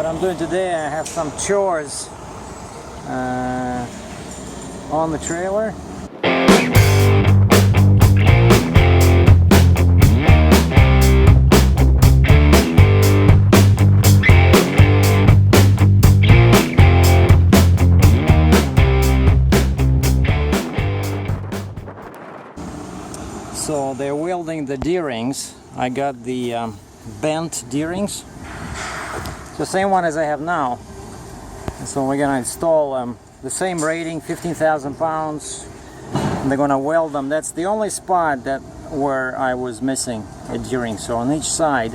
I'm doing today, I have some chores on the trailer. So they're welding the D-rings. I got the bent D-rings, the same one as I have now. And so we're gonna install the same rating, 15,000 pounds, and they're gonna weld them. That's the only spot where I was missing a D-ring. So on each side,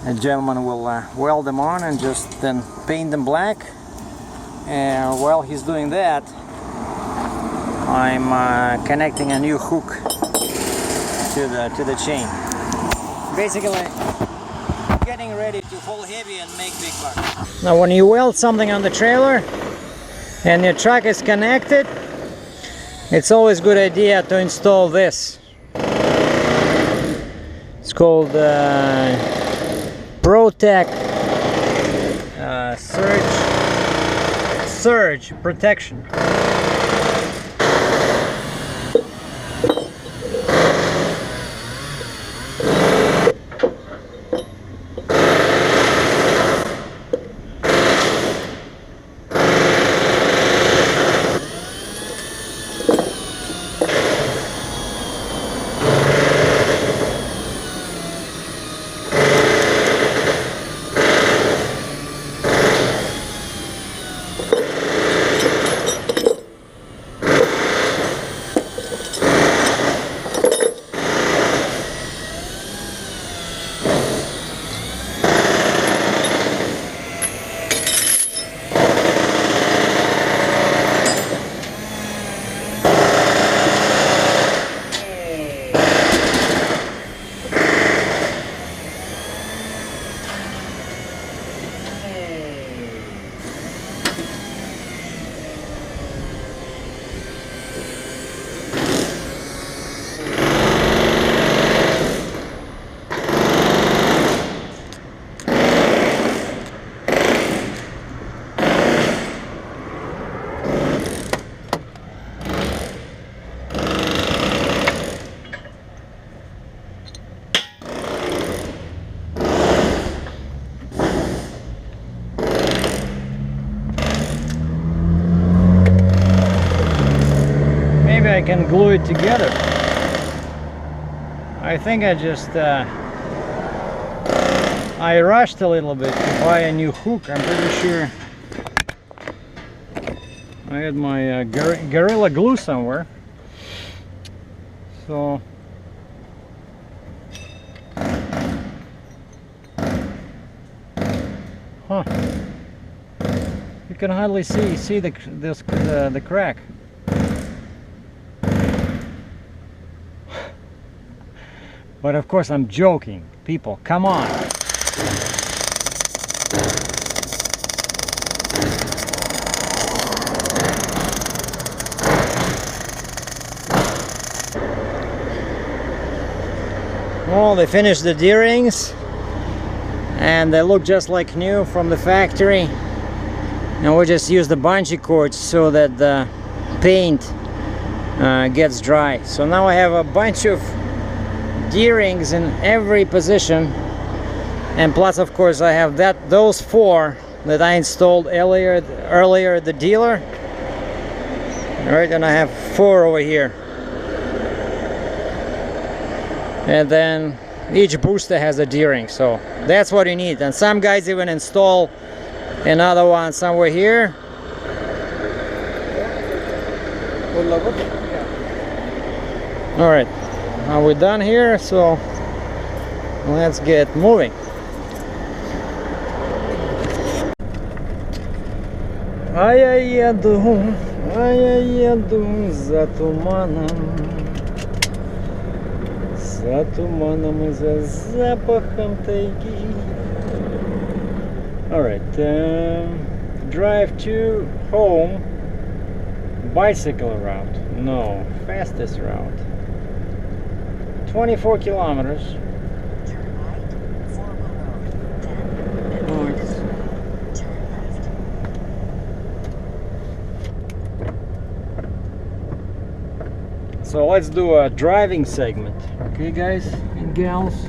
a gentleman will weld them on and just then paint them black. And while he's doing that, I'm connecting a new hook to the chain. Basically, getting ready to haul heavy and make big bucks. Now, when you weld something on the trailer and your truck is connected, it's always a good idea to install this. It's called ProTech Surge Protection. I can glue it together. I think I just I rushed a little bit to buy a new hook. I'm pretty sure I had my Gorilla Glue somewhere. So you can hardly see the crack. But of course I'm joking. People, come on. Well, they finished the D-rings and they look just like new from the factory. And we just use the bungee cords so that the paint gets dry. So now I have a bunch of D-rings in every position, and plus of course I have those 4 that I installed earlier at the dealer. Alright, and I have 4 over here, and then each booster has a D-ring, so that's what you need. And some guys even install another one somewhere here. Alright, now we're done here, so let's get moving. А я еду за туманом и за запахом тайги. Alright, drive to home, bicycle route, no, fastest route, 24 kilometers. Turn right, Formal Road, 10 minutes. So let's do a driving segment, okay guys and gals?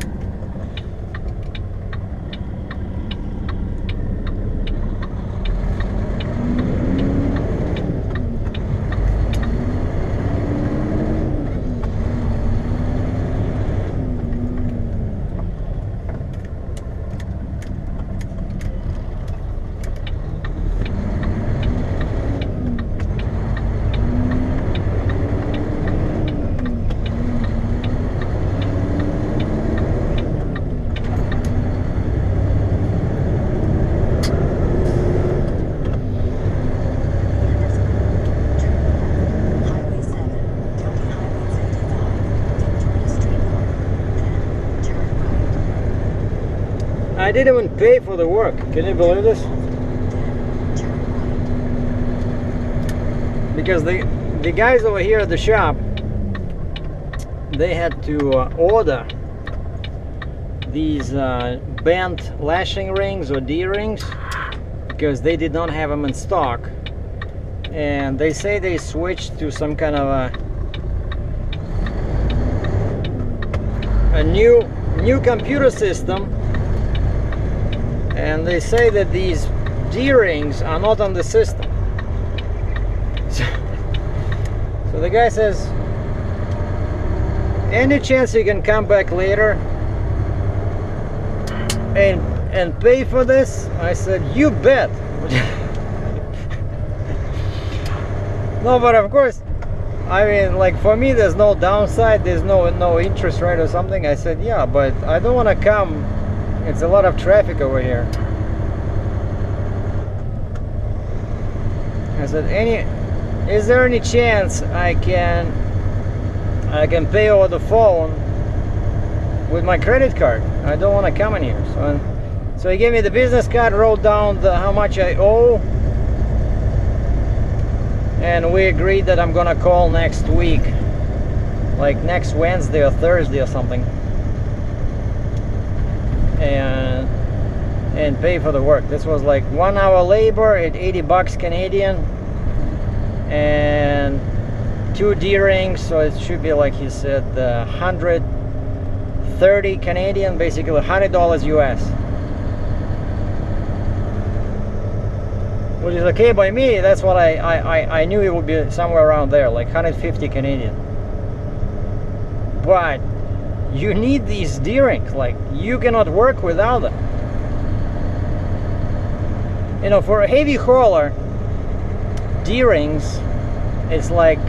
I didn't even pay for the work. Can you believe this? Because the guys over here at the shop, they had to order these bent lashing rings or D-rings because they did not have them in stock. And they say they switched to some kind of a new computer system. And they say that these D-rings are not on the system. So the guy says, any chance you can come back later and pay for this? I said, you bet. No, but of course, I mean, like for me there's no downside, there's no interest rate or something. I said, yeah, but I don't want to come. It's a lot of traffic over here. I said, is there any chance I can pay over the phone with my credit card? I don't want to come in here. So he gave me the business card, wrote down how much I owe, and we agreed that I'm gonna call next week, like next Wednesday or Thursday or something, and pay for the work. This was like 1 hour labor at 80 bucks Canadian and 2 D-rings, so it should be, like he said, 130 Canadian, basically $100 US, which is okay by me. That's what I knew it would be, somewhere around there, like 150 Canadian. But you need these D-rings, like you cannot work without them. You know, for a heavy hauler, D-rings is like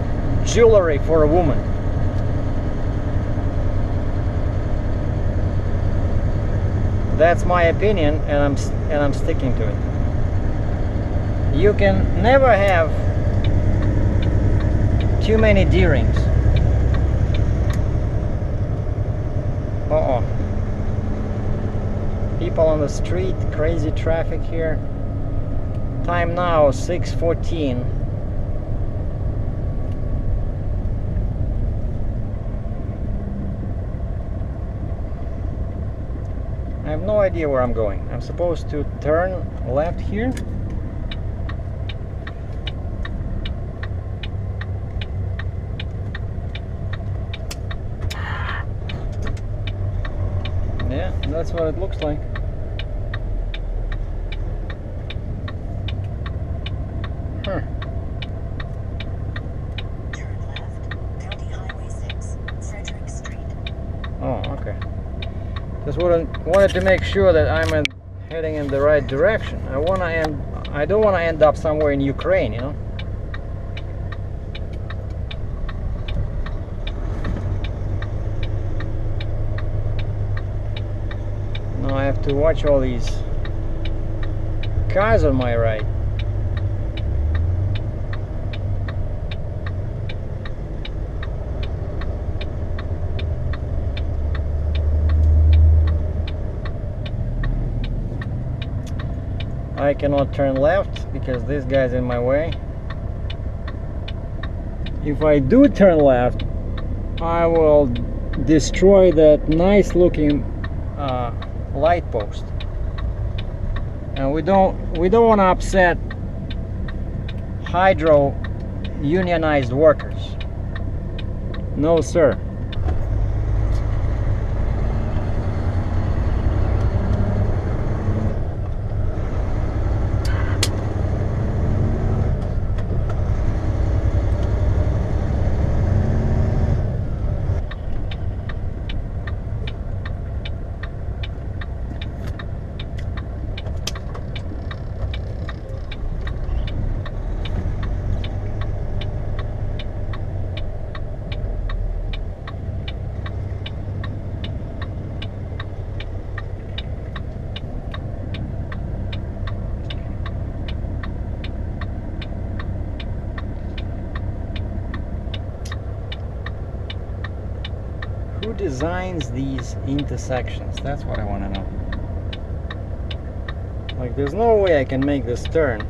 jewelry for a woman. That's my opinion, and I'm sticking to it. You can never have too many D-rings. Uh-oh. People on the street, crazy traffic here. Time now 6:14. I have no idea where I'm going. I'm supposed to turn left here. Yeah, that's what it looks like. Huh. Turn left, County Highway 6, Frederick Street. Oh, okay. Just wanted to make sure that I'm heading in the right direction. I don't want to end up somewhere in Ukraine, you know. Now I have to watch all these cars on my right. I cannot turn left because this guy's in my way. If I do turn left, I will destroy that nice looking light post, and we don't want to upset hydro unionized workers. No, sir. Who designs these intersections? That's what I want to know. Like, there's no way I can make this turn.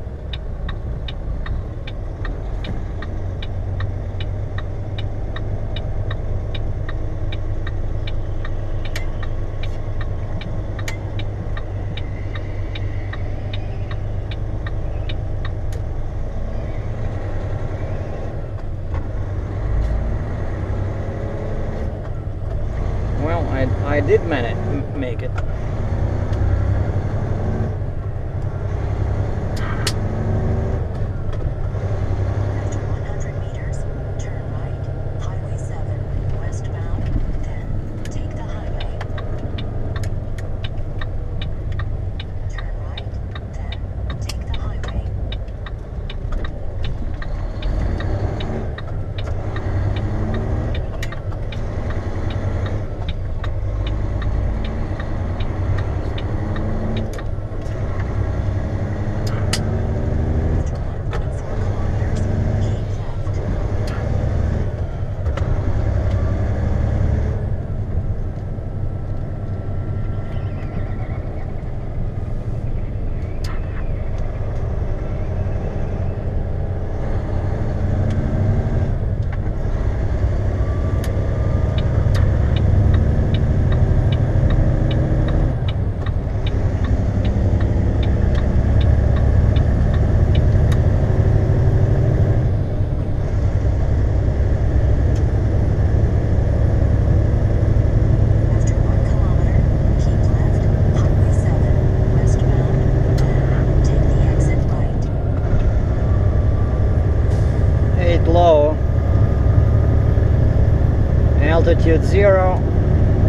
Well, I did make it. After 100 meters, turn right, Highway 7, westbound, then take the highway. Turn right, then take the highway. After 1.4 kilometers, keep left. After 1 kilometer, keep left, Highway 7, westbound, then take the exit right. 8 low. Altitude 0.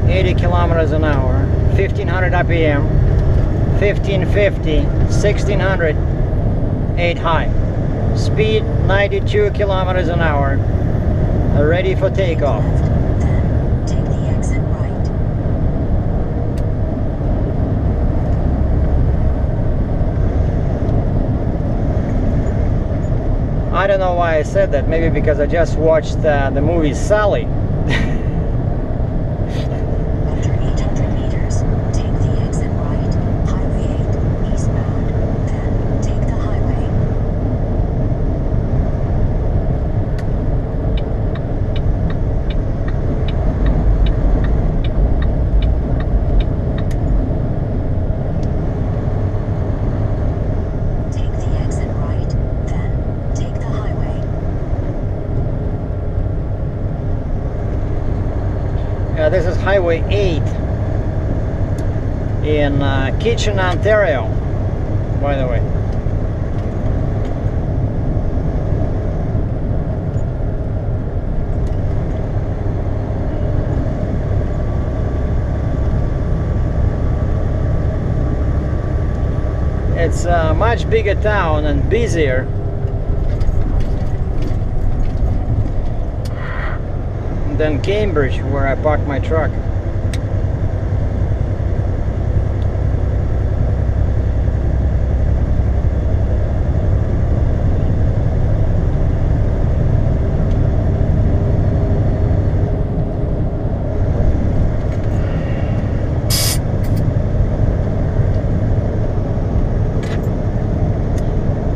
80 kilometers an hour. 1500 RPM. 1550. 1600. 8 high. Speed 92 kilometers an hour. Ready for takeoff. Left, then take the exit right. I don't know why I said that. Maybe because I just watched the movie Sally. After 800 meters, take the exit right, Highway 8, eastbound, then take the highway. Take the exit right, then take the highway. This is Highway 8 in Kitchener, Ontario, by the way. It's a much bigger town and busier than Cambridge, where I parked my truck.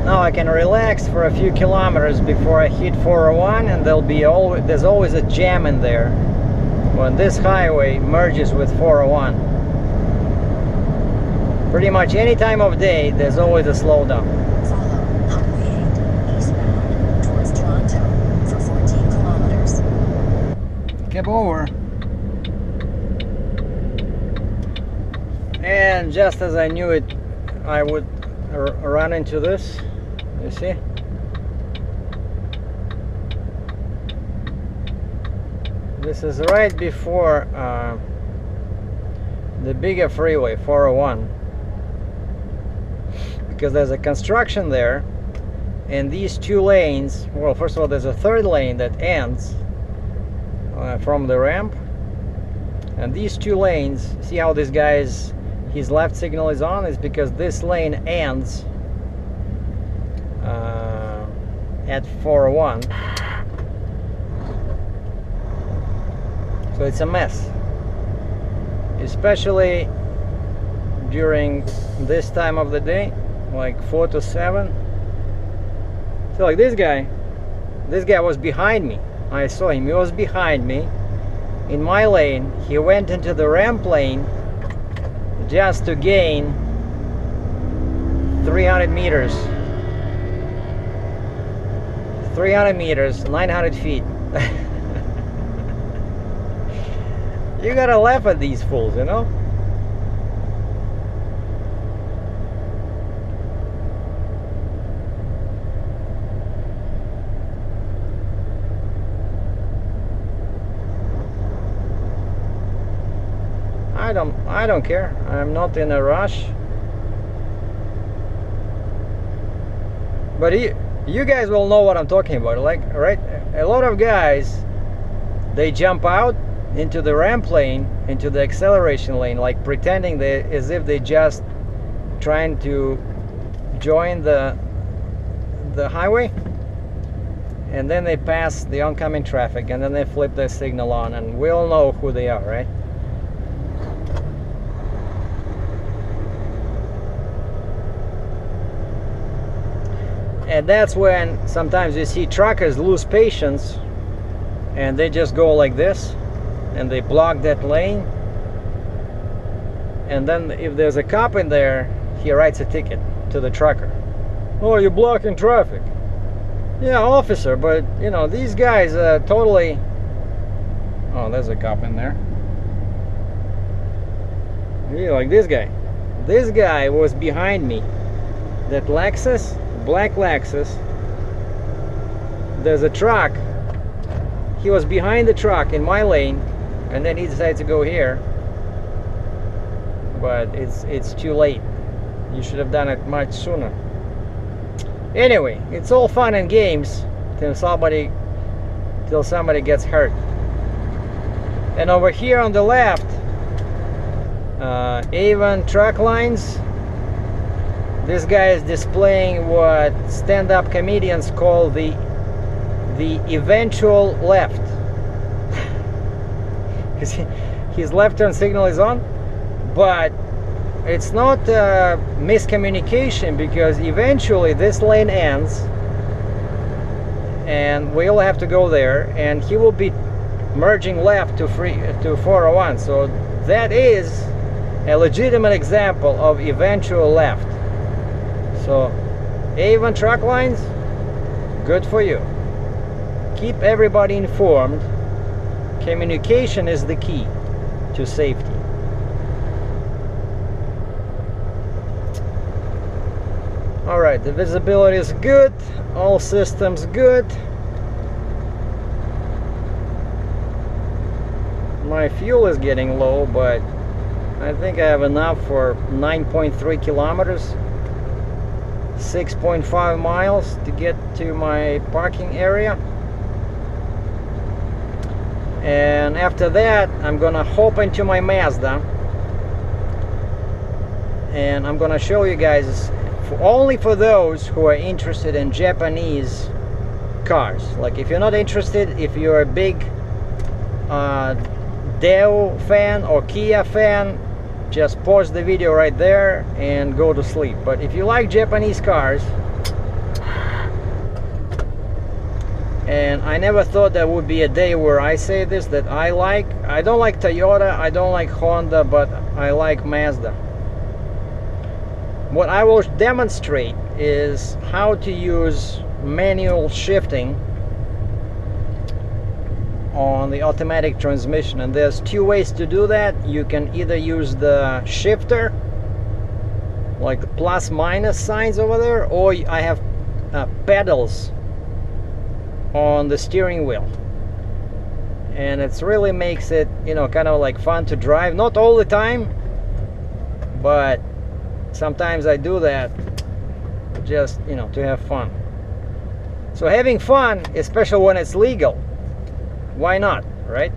Now I can relax for a few kilometers before I hit 401, and there's always a jam in there when this highway merges with 401. Pretty much any time of day, there's always a slowdown. Follow Highway 8, eastbound, towards Toronto, for 14 kilometers. cab over. And just as I knew it, I would run into this. You see? This is right before the bigger freeway, 401. Because there's a construction there, and these two lanes, well, first of all, there's a third lane that ends from the ramp, and these two lanes, see how this guy's his left signal is on, is because this lane ends at 401. So it's a mess, especially during this time of the day, like 4 to 7. So like this guy was behind me. I saw him, he was behind me in my lane. He went into the ramp lane just to gain 300 meters. 300 meters, 900 feet. You gotta laugh at these fools, you know? I don't care. I'm not in a rush. But you guys will know what I'm talking about, like, right? A lot of guys, they jump out into the ramp lane, into the acceleration lane, like pretending as if they just trying to join the highway, and then they pass the oncoming traffic, and then they flip their signal on, and we all know who they are, right? And that's when sometimes you see truckers lose patience and they just go like this and they block that lane, and then if there's a cop in there, he writes a ticket to the trucker. Oh, you're blocking traffic. Yeah, officer, but you know, these guys totally... Oh, there's a cop in there. Yeah, like this guy. This guy was behind me. That Lexus, black Lexus, there's a truck. He was behind the truck in my lane, and then he decided to go here. But it's too late. You should have done it much sooner. Anyway, it's all fun and games till somebody gets hurt. And over here on the left, Avon truck lines. This guy is displaying what stand-up comedians call the eventual left. His left turn signal is on, but it's not miscommunication, because eventually this lane ends and we'll have to go there, and he will be merging left to 401. So that is a legitimate example of eventual left. So Avon truck lines, good for you. Keep everybody informed. Communication is the key to safety. All right, the visibility is good, all systems good. My fuel is getting low, but I think I have enough for 9.3 kilometers, 6.5 miles to get to my parking area. And after that, I'm gonna hop into my Mazda, and I'm gonna show you guys, only for those who are interested in Japanese cars. Like, if you're not interested, if you're a big Deo fan or Kia fan, just pause the video right there and go to sleep. But if you like Japanese cars, and I never thought there would be a day where I say this, that I don't like Toyota, I don't like Honda, but I like Mazda. What I will demonstrate is how to use manual shifting on the automatic transmission, and there's two ways to do that. You can either use the shifter, like the plus minus signs over there, or I have pedals on the steering wheel, and it really makes it, you know, kind of like fun to drive. Not all the time, but sometimes I do that just, you know, to have fun. So having fun, especially when it's legal, why not, right?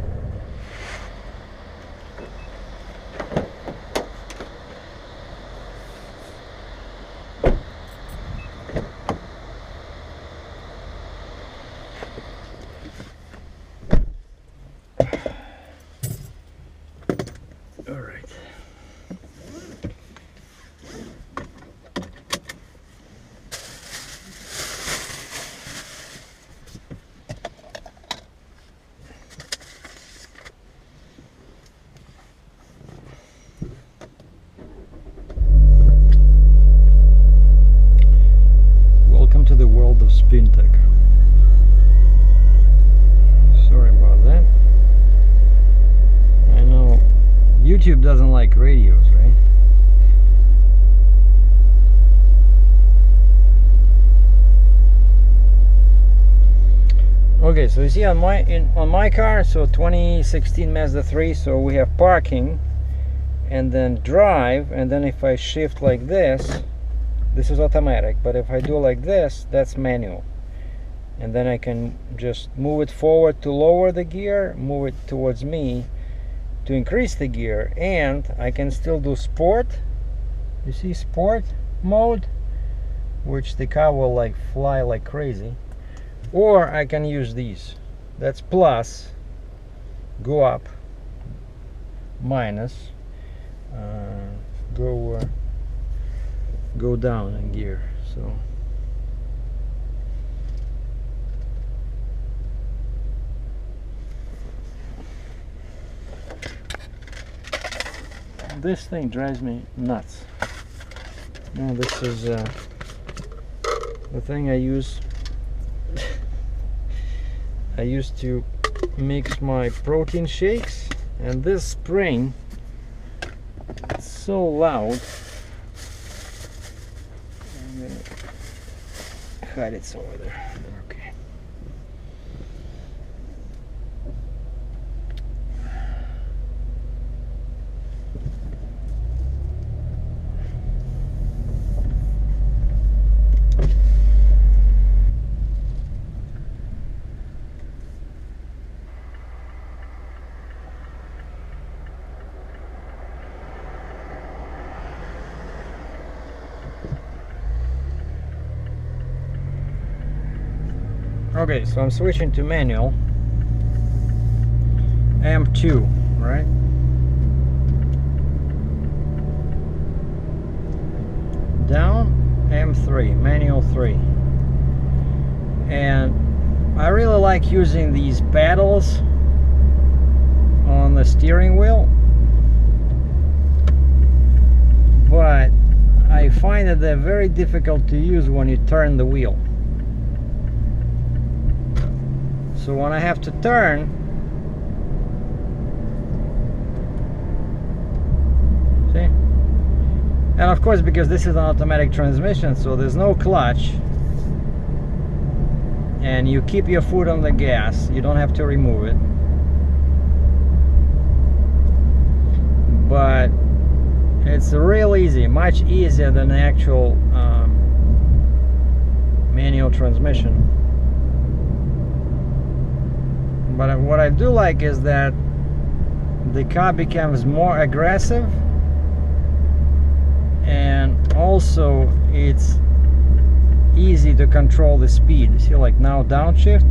All right. Welcome to the world of spin tech. Sorry about that. I know YouTube doesn't like radios, right? Okay, so you see on my car, so 2016 Mazda 3, so we have parking and then drive, and then if I shift like this is automatic, but if I do like this, that's manual. And then I can just move it forward to lower the gear, move it towards me to increase the gear, and I can still do sport. You see sport mode, which the car will like fly like crazy. Or I can use these. That's plus, go up, minus, go down in gear. So this thing drives me nuts. Now this is the thing I use. I used to mix my protein shakes, and this spring, it's so loud. I'm gonna hide it over there. Okay. Okay, so I'm switching to manual. M2, right? Down, M3, manual 3. And I really like using these paddles on the steering wheel, but I find that they're very difficult to use when you turn the wheel. So when I have to turn, see? And of course, because this is an automatic transmission, so there's no clutch, and you keep your foot on the gas, you don't have to remove it. But it's real easy, much easier than the actual manual transmission. But what I do like is that the car becomes more aggressive, and also it's easy to control the speed. You see, like now downshift,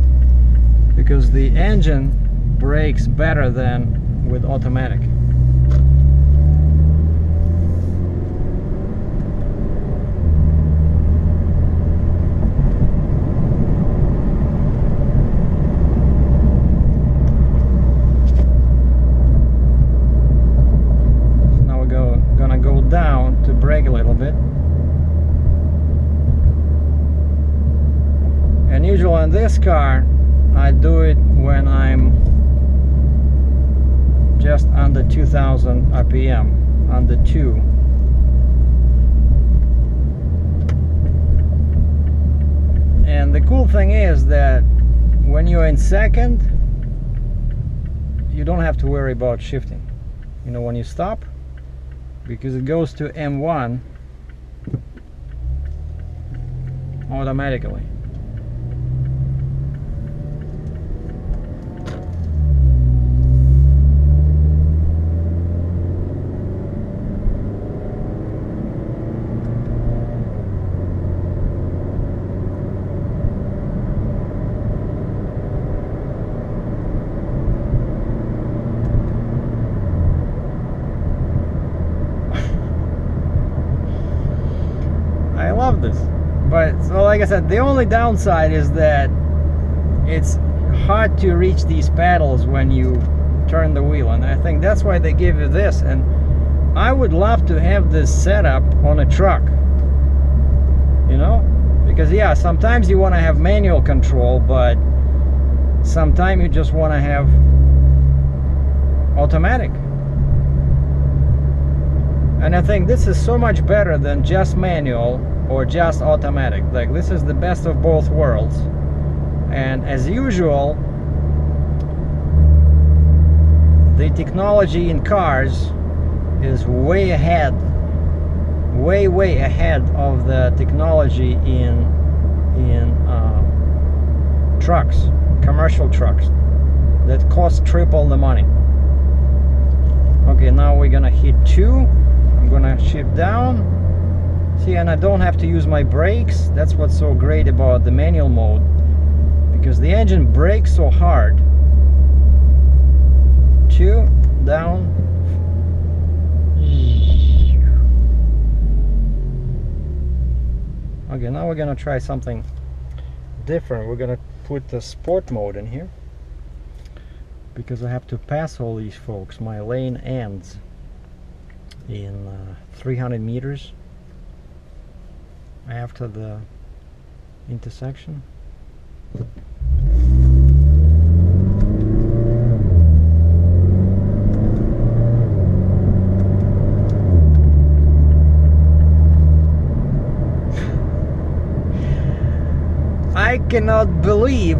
because the engine brakes better than with automatic. Down to brake a little bit, and usually on this car I do it when I'm 2000 RPM on the 2. And the cool thing is that when you're in second, you don't have to worry about shifting. You know, when you stop, because it goes to M1 automatically. I love this. But so like I said, the only downside is that it's hard to reach these pedals when you turn the wheel, and I think that's why they give you this. And I would love to have this setup on a truck, you know, because yeah, sometimes you want to have manual control, but sometimes you just want to have automatic. And I think this is so much better than just manual or just automatic. Like, this is the best of both worlds. And as usual, the technology in cars is way ahead, way ahead of the technology in trucks, commercial trucks that cost triple the money. Okay, now we're gonna hit 2. I'm gonna shift down. See, and I don't have to use my brakes. That's what's so great about the manual mode, because the engine brakes so hard. 2, down. Okay, now we're gonna try something different. We're gonna put the sport mode in here, because I have to pass all these folks. My lane ends in 300 meters after the intersection. I cannot believe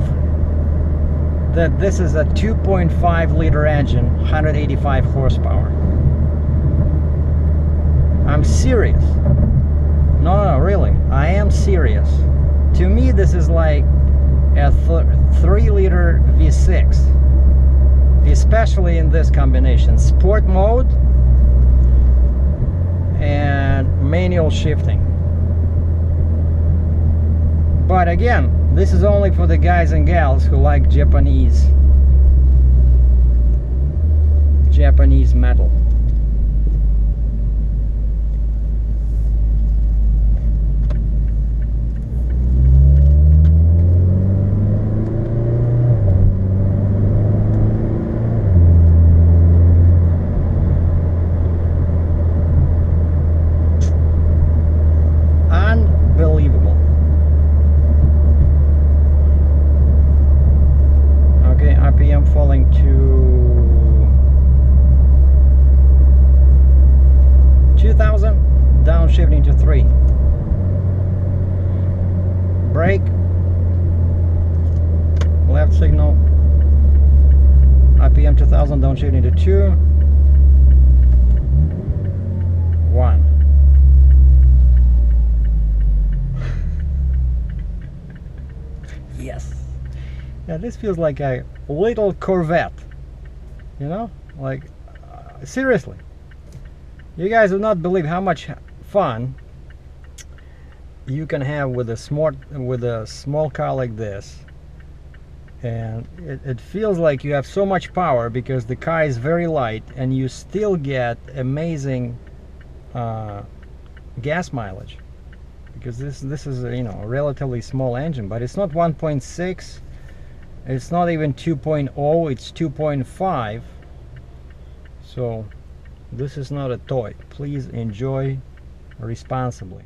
that this is a 2.5 liter engine, 185 horsepower. I'm serious. No, really, I am serious. To me, this is like a 3 liter V6, especially in this combination: sport mode and manual shifting. But again, this is only for the guys and gals who like Japanese metal. Unbelievable. Okay, RPM falling to 2000, downshifting to 3. Brake, left signal, RPM 2000, downshifting to 2, 1. Yes. Yeah, this feels like a little Corvette, you know, like seriously, you guys would not believe how much fun you can have with a small car like this. And it feels like you have so much power because the car is very light, and you still get amazing gas mileage, because this is a, you know, a relatively small engine, but it's not 1.6, it's not even 2.0, it's 2.5. So this is not a toy. Please enjoy responsibly.